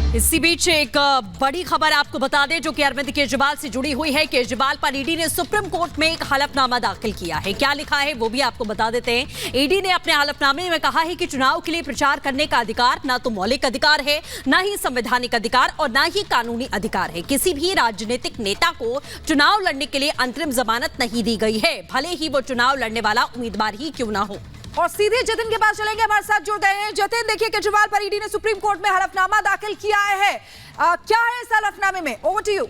इसी बीच एक बड़ी खबर आपको बता दें जो कि अरविंद केजरीवाल से जुड़ी हुई है। केजरीवाल पर ईडी ने सुप्रीम कोर्ट में एक हलफनामा दाखिल किया है। क्या लिखा है वो भी आपको बता देते हैं। ईडी ने अपने हलफनामे में कहा है कि चुनाव के लिए प्रचार करने का अधिकार ना तो मौलिक अधिकार है, ना ही संवैधानिक अधिकार और ना ही कानूनी अधिकार है। किसी भी राजनीतिक नेता को चुनाव लड़ने के लिए अंतरिम जमानत नहीं दी गई है, भले ही वो चुनाव लड़ने वाला उम्मीदवार ही क्यों ना हो। और सीधे जतिन के पास चलेंगे, हमारे साथ जुड़ गए हैं जतिन। देखिए, केजरीवाल पर ईडी ने सुप्रीम कोर्ट में हलफनामा दाखिल किया है। क्या है इस हलफनामे में? Over to you.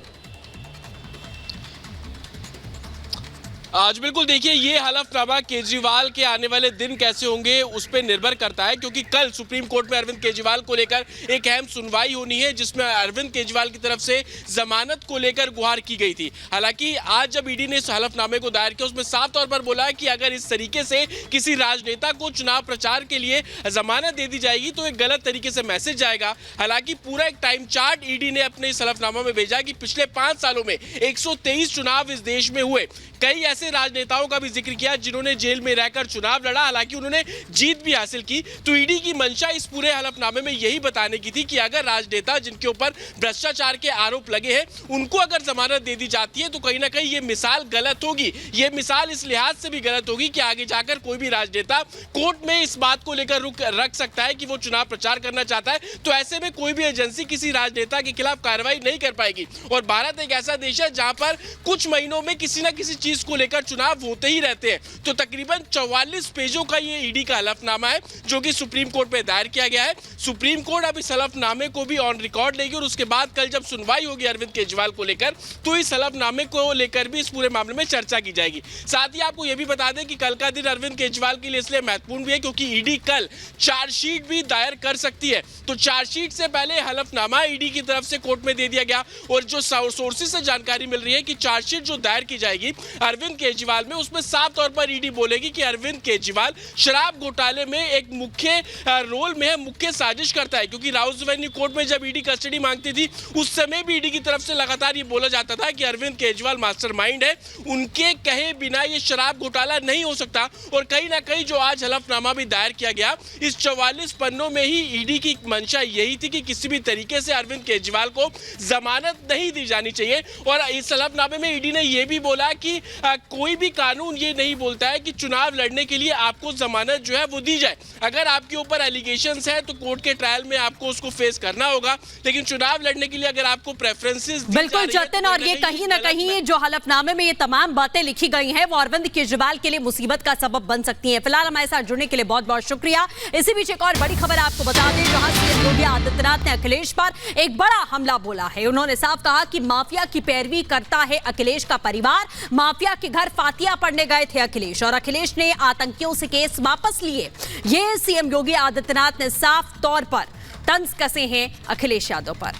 आज बिल्कुल देखिए, ये हलफनामा केजरीवाल के आने वाले दिन कैसे होंगे उस पर निर्भर करता है, क्योंकि कल सुप्रीम कोर्ट में अरविंद केजरीवाल को लेकर एक अहम सुनवाई होनी है जिसमें अरविंद केजरीवाल की तरफ से जमानत को लेकर गुहार की गई थी। हालांकि आज जब ईडी ने इस हलफनामे को दायर किया उसमें साफ तौर पर बोला है कि अगर इस तरीके से किसी राजनेता को चुनाव प्रचार के लिए जमानत दे दी जाएगी तो एक गलत तरीके से मैसेज जाएगा। हालांकि पूरा एक टाइम चार्ट ईडी ने अपने इस हलफनामा में भेजा कि पिछले 5 सालों में 123 चुनाव इस देश में हुए। कई ऐसे राजनेताओं का भी जिक्र किया जिन्होंने जेल में रहकर चुनाव लड़ा, हालांकि उन्होंने जीत भी हासिल की। तो ईडी की मंशा इस पूरे हलफनामे में यही बताने की थी कि अगर राजनेता जिनके ऊपर भ्रष्टाचार के आरोप लगे हैं उनको अगर जमानत दे दी जाती है तो कहीं ना कहीं ये मिसाल गलत होगी। ये मिसाल इस लिहाज से भी गलत होगी कि आगे जाकर कोई भी राजनेता कोर्ट में इस बात को लेकर रख सकता है कि वो चुनाव प्रचार करना चाहता है, तो ऐसे में कोई भी एजेंसी किसी राजनेता के खिलाफ कार्रवाई नहीं कर पाएगी। और भारत एक ऐसा देश है जहां पर कुछ महीनों में किसी ना किसी चीज को लेकर चुनाव होते ही रहते हैं। तो तकरीबन 44 पेजों का ये ईडी का हलफनामा है जो कि सुप्रीम कोर्ट में दायर किया गया है। सुप्रीम कोर्ट अब इस हलफनामे को भी ऑन रिकॉर्ड लेगी और उसके बाद कल जब सुनवाई होगी अरविंद केजरीवाल को लेकर तो इस हलफनामे को लेकर भी इस पूरे मामले में चर्चा की जाएगी। साथ ही आपको यह भी बता दें कि कल का दिन अरविंद केजरीवाल के लिए इसलिए महत्वपूर्ण भी है क्योंकि ईडी कल चार्जशीट भी दायर कर सकती है। तो चार्जशीट से पहले हलफनामा ईडी की तरफ से कोर्ट में दे दिया गया और जो सोर्सेज से जानकारी मिल रही है कि चार्जशीट जो दायर की जाएगी अरविंद केजरीवाल में, उसमें साफ तौर पर ईडी बोलेगी कि अरविंद केजरीवाल शराब घोटाले में एक मुख्य रोल में है, मुख्य साजिश करता है। क्योंकि राउस एवेन्यू कोर्ट में जब ईडी कस्टडी मांगती थी उस समय भी ईडी की तरफ से लगातार ये बोला जाता था कि अरविंद केजरीवाल मास्टरमाइंड है, उनके कहे बिना ये शराब घोटाला नहीं हो सकता। और कहीं ना कहीं जो आज हलफनामा भी दायर किया गया, इस 44 पन्नों में ही ईडी की मंशा यही थी कि किसी भी तरीके से अरविंद केजरीवाल को जमानत नहीं दी जानी चाहिए। और इस हलफनामे में ईडी ने यह भी बोला कि कोई भी कानून ये नहीं बोलता है कि चुनाव लड़ने के लिए आपको जमानत जो है वो दी जाए। अगर आपके ऊपर एलिगेशंस है तो कोर्ट के ट्रायल में आपको उसको फेस करना होगा, लेकिन चुनाव लड़ने के लिए अगर आपको प्रेफरेंसेस बिल्कुल जतिन, और ये कहीं ना कहीं जो हलफनामे में ये तमाम बातें लिखी गई हैं वो अरविंद केजरीवाल के लिए मुसीबत का सबब बन सकती हैं। फिलहाल हमारे साथ जुड़ने के लिए बहुत बहुत शुक्रिया। इसी बीच एक और बड़ी खबर आपको बता दें, जहां सीएम योगी आदित्यनाथ ने अखिलेश पर एक बड़ा हमला बोला है। उन्होंने साफ कहा कि माफिया की पैरवी करता है अखिलेश का परिवार। माफिया के घर फातिया पढ़ने गए थे अखिलेश और अखिलेश ने आतंकियों से केस वापस लिए। ये सीएम योगी आदित्यनाथ ने साफ तौर पर तंज कसे हैं अखिलेश यादव पर।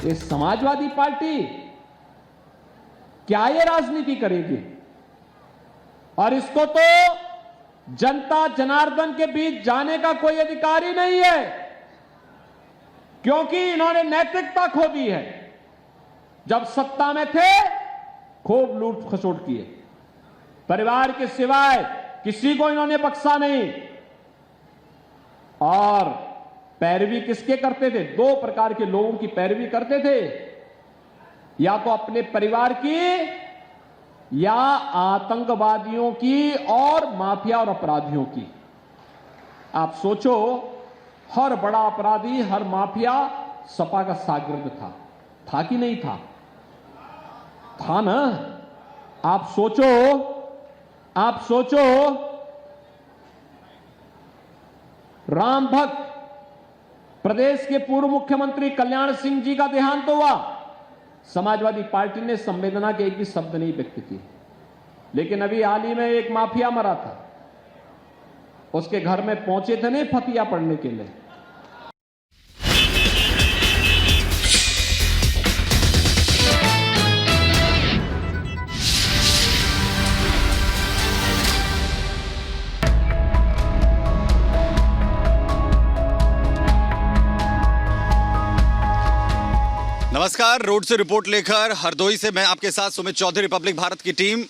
ये समाजवादी पार्टी क्या ये राजनीति करेगी? और इसको तो जनता जनार्दन के बीच जाने का कोई अधिकार ही नहीं है, क्योंकि इन्होंने नैतिकता खो दी है। जब सत्ता में थे खूब लूट खसोट किए, परिवार के सिवाय किसी को इन्होंने बख्शा नहीं। और पैरवी किसके करते थे? 2 प्रकार के लोगों की पैरवी करते थे, या तो अपने परिवार की या आतंकवादियों की और माफिया और अपराधियों की। आप सोचो, हर बड़ा अपराधी, हर माफिया सपा का शागिर्द था कि नहीं था? था ना। आप सोचो राम भक्त प्रदेश के पूर्व मुख्यमंत्री कल्याण सिंह जी का देहांत हुआ, समाजवादी पार्टी ने संवेदना के एक भी शब्द नहीं व्यक्त किए। लेकिन अभी हाल ही में एक माफिया मरा था, उसके घर में पहुंचे थे नहीं फतिया पढ़ने के लिए। नमस्कार, रोड से रिपोर्ट लेकर हरदोई से मैं आपके साथ सुमित चौधरी, रिपब्लिक भारत की टीम।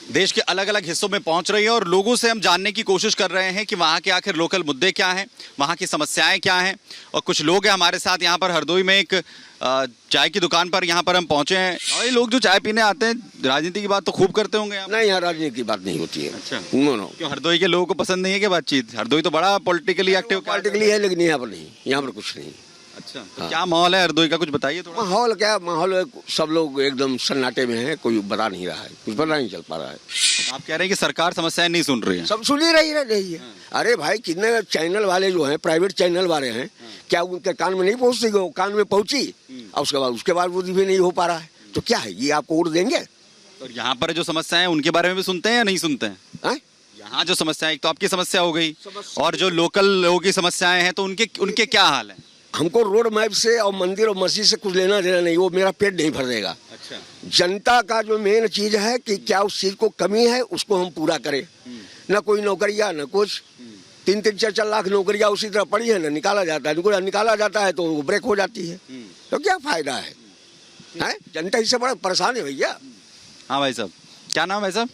देश के अलग अलग हिस्सों में पहुंच रही है और लोगों से हम जानने की कोशिश कर रहे हैं कि वहाँ के आखिर लोकल मुद्दे क्या हैं, वहाँ की समस्याएं क्या हैं। और कुछ लोग हैं हमारे साथ यहाँ पर हरदोई में एक चाय की दुकान पर यहाँ पर हम पहुंचे हैं। और ये लोग जो चाय पीने आते हैं राजनीति की बात तो खूब करते होंगे आप? नहीं, यहाँ राजनीति की बात नहीं होती है। अच्छा, नो। क्यों हरदोई के लोगों को पसंद नहीं है क्या बातचीत? हरदोई तो बड़ा पॉलिटिकली एक्टिव पॉलिटिकली है, लेकिन यहाँ पर नहीं, यहाँ पर कुछ नहीं। अच्छा, तो क्या माहौल है हरदोई का, कुछ बताइए थोड़ा। माहौल क्या माहौल है, सब लोग एकदम सन्नाटे में है, कोई बता नहीं रहा है, कुछ पता नहीं चल पा रहा है। आप कह रहे हैं कि सरकार समस्याएं नहीं सुन रही है? सब सुन ही रही है। अरे भाई, कितने चैनल वाले जो हैं, प्राइवेट चैनल वाले हैं, क्या उनके कान में नहीं पहुंचती? कान में पहुंची और उसके बाद वो भी नहीं हो पा रहा है, तो क्या है ये? आपको वोट देंगे? और यहाँ पर जो समस्याएं हैं उनके बारे में भी सुनते हैं या नहीं सुनते हैं? यहाँ जो समस्या है, एक तो आपकी समस्या हो गई और जो लोकल लोगों की समस्याएं हैं तो उनके क्या हाल है? हमको रोड मैप से और मंदिर और मस्जिद से कुछ लेना देना नहीं, वो मेरा पेट नहीं भर देगा। अच्छा, जनता का जो मेन चीज है कि क्या उस चीज को कमी है उसको हम पूरा करें। न कोई नौकरियां न कुछ, 3-3, 4-4 लाख नौकरियां उसी तरह पड़ी है, न निकाला जाता है। निकाला जाता है तो वो ब्रेक हो जाती है, तो क्या फायदा है? जनता इससे बड़ा परेशान है भैया। हाँ भाई साहब, क्या नाम है साहब?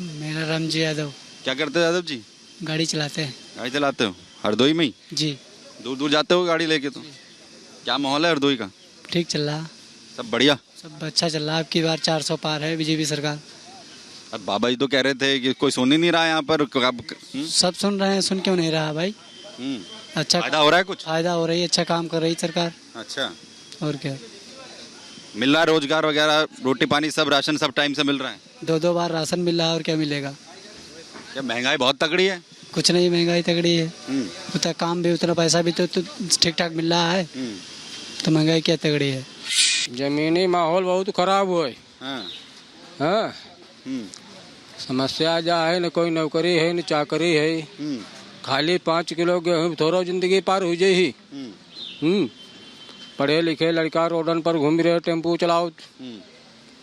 मेरा रामजी यादव। क्या करते हो यादव जी? गाड़ी चलाते हैं। गाड़ी चलाते हो हरदोई में ही? जी। दूर दूर जाते हो गाड़ी लेके? तो क्या माहौल है हरदोई का? ठीक चल रहा, सब बढ़िया, सब अच्छा चल रहा। अब की बार 400 पार है बीजेपी सरकार। अब बाबा जी तो कह रहे थे कि कोई सुन ही नहीं रहा है यहाँ पर। सब सुन रहे हैं, सुन क्यों नहीं रहा भाई? अच्छा फायदा हो रहा है, कुछ फायदा हो रही है, अच्छा काम कर रही सरकार। अच्छा, और क्या मिल रहा है? रोजगार वगैरह, रोटी पानी सब, राशन सब टाइम से मिल रहा है? 2-2 बार राशन मिल रहा है, और क्या मिलेगा? क्या महंगाई बहुत तगड़ी है? कुछ नहीं, महंगाई तगड़ी है। उतना काम भी, उतना पैसा भी तो ठीक ठाक मिल रहा है, तो महंगाई क्या तगड़ी है? जमीनी माहौल बहुत खराब हुआ है। हाँ, समस्या जा है, न कोई नौकरी है न चाकरी है। खाली 5 किलो गेहूँ थोड़ा जिंदगी पार हो जाए। पढ़े लिखे लड़का रोडन पर घूम रहे, टेम्पू चलाओ,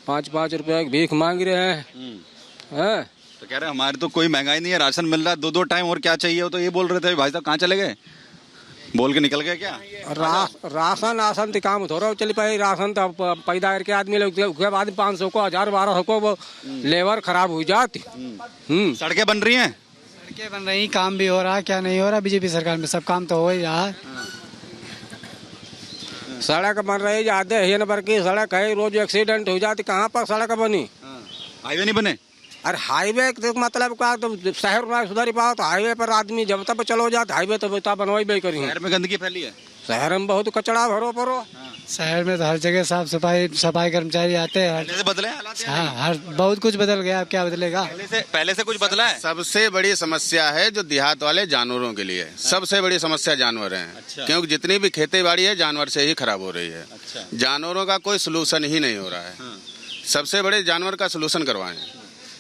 5-5 रुपया की भीख मांग रहे हैं। तो कह रहे हमारे तो कोई महंगाई नहीं है, राशन मिल रहा है 2-2 टाइम, और क्या चाहिए? हो तो ये बोल रहे थे। भाई साहब कहाँ चले गए? बोल के निकल गए क्या? राशन तो काम थोड़ा चल पाए। राशन तो पैदा करके आदमी लोग, उसके बाद 500 को 1000-1200 को वो लेबर खराब हो जाती। सड़कें बन रही हैं? सड़कें बन रही, काम भी हो रहा, क्या नहीं हो रहा? बीजेपी सरकार में सब काम तो हो ही रहा है। सड़क बन रही, ज्यादा है नंबर की सड़क है, रोज एक्सीडेंट हो जाती। कहाँ पर सड़क बनी? हाईवे नहीं बने? अरे हाईवे तो मतलब क्या, तो शहर में सुधारी पाओ तो हाईवे पर आदमी जब तक चलो जाते, हाईवे तो बनवाई भी करी। शहर में गंदगी फैली है, शहर में बहुत कचड़ा भरो परो। शहर में तो हर जगह सफाई कर्मचारी आते हैं। पहले से बदले हालात? हाँ, हर बहुत कुछ बदल गया, अब क्या बदलेगा? पहले से कुछ बदला है? सबसे बड़ी समस्या है जो देहात वाले जानवरों के लिए, सबसे बड़ी समस्या जानवर हैं। अच्छा। क्योंकि जितनी भी खेती बाड़ी है जानवर से ही खराब हो रही है। अच्छा। जानवरों का कोई सोल्यूशन ही नहीं हो रहा है। सबसे बड़े जानवर का सोल्यूशन करवाएं,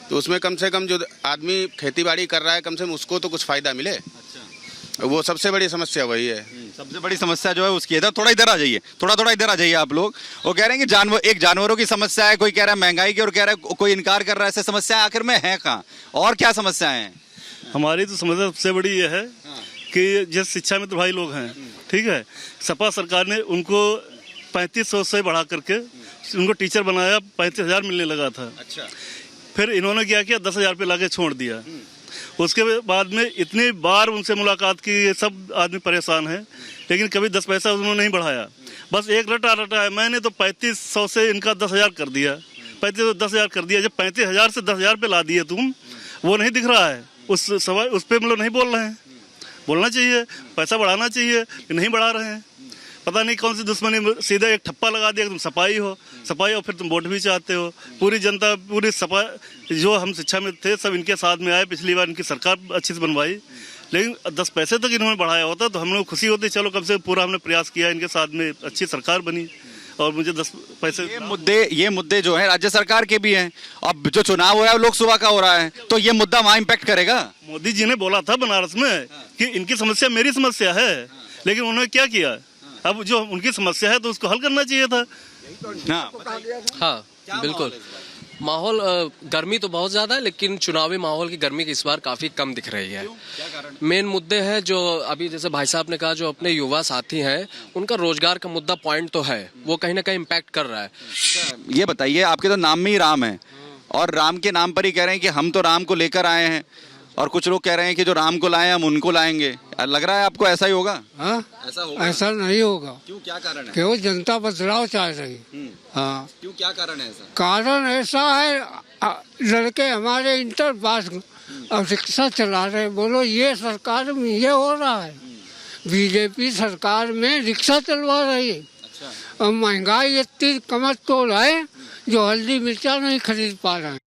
तो उसमें कम से कम जो आदमी खेती बाड़ी कर रहा है, कम से कम उसको तो कुछ फायदा मिले। अच्छा। वो सबसे बड़ी समस्या वही है। सबसे बड़ी समस्या जो है उसकी है। थोड़ा इधर आ जाइए, थोड़ा इधर आ जाइए आप लोग। वो कह रहे हैं कि जानवरों की समस्या है, कोई कह रहा है महंगाई की, और कह रहा है कोई इनकार कर रहा है। ऐसे समस्या आखिर में है कहाँ, और क्या समस्याएं हैं? हमारी तो समस्या सबसे बड़ी ये है कि जिस शिक्षा में तो भाई लोग हैं, ठीक है, सपा सरकार ने उनको 3500 से बढ़ा करके उनको टीचर बनाया, 35,000 मिलने लगा था। अच्छा। फिर इन्होंने क्या किया, 10,000 पे लाके छोड़ दिया। उसके बाद में इतनी बार उनसे मुलाकात की, ये सब आदमी परेशान है, लेकिन कभी 10 पैसा उन्होंने नहीं बढ़ाया। बस एक रटा है। मैंने तो 3500 से इनका 10,000 कर दिया, 3500 10,000 कर दिया। जब 35,000 से 10,000 पे ला दिए तुम, वो नहीं दिख रहा है। उस पे मतलब नहीं बोल रहे हैं। बोलना चाहिए, पैसा बढ़ाना चाहिए, नहीं बढ़ा रहे हैं। पता नहीं कौन सी दुश्मनी, सीधा एक ठप्पा लगा दिया, तुम सफाई हो, और फिर तुम वोट भी चाहते हो। पूरी जनता, पूरी सपा, जो हम शिक्षा में थे सब इनके साथ में आए। पिछली बार इनकी सरकार अच्छी से बनवाई, लेकिन 10 पैसे तक इन्होंने बढ़ाया होता तो हम लोग खुशी होती, चलो कम से पूरा हमने प्रयास किया, इनके साथ में अच्छी सरकार बनी। और मुझे 10 पैसे, ये मुद्दे जो है राज्य सरकार के भी हैं। अब जो चुनाव हो रहा है लोकसभा का हो रहा है, तो ये मुद्दा वहाँ इम्पैक्ट करेगा। मोदी जी ने बोला था बनारस में कि इनकी समस्या मेरी समस्या है, लेकिन उन्होंने क्या किया? अब जो उनकी समस्या है तो उसको हल करना चाहिए था। हाँ बिल्कुल। माहौल गर्मी तो बहुत ज्यादा है, लेकिन चुनावी माहौल की गर्मी इस बार काफी कम दिख रही है। मेन मुद्दे हैं जो अभी जैसे भाई साहब ने कहा, जो अपने युवा साथी हैं उनका रोजगार का मुद्दा पॉइंट तो है, वो कहीं ना कहीं इम्पैक्ट कर रहा है। ये बताइए, आपके तो नाम में ही राम है, और राम के नाम पर ही कह रहे हैं कि हम तो राम को लेकर आए हैं, और कुछ लोग कह रहे हैं कि जो राम को लाए हम उनको लाएंगे। लग रहा है आपको ऐसा ही होगा? हाँ, ऐसा होगा? ऐसा नहीं होगा। क्यों, क्या कारण है? केवल जनता बदलाव चाह रही। हाँ, क्यों, क्या कारण है ऐसा? कारण ऐसा है, लड़के हमारे इंटर पास अब रिक्शा चला रहे, बोलो ये सरकार में ये हो रहा है। बीजेपी सरकार में रिक्शा चलवा रही है। और महंगाई इतनी कमर तोड़ है जो हल्दी मिर्चा नहीं खरीद पा रहे हैं।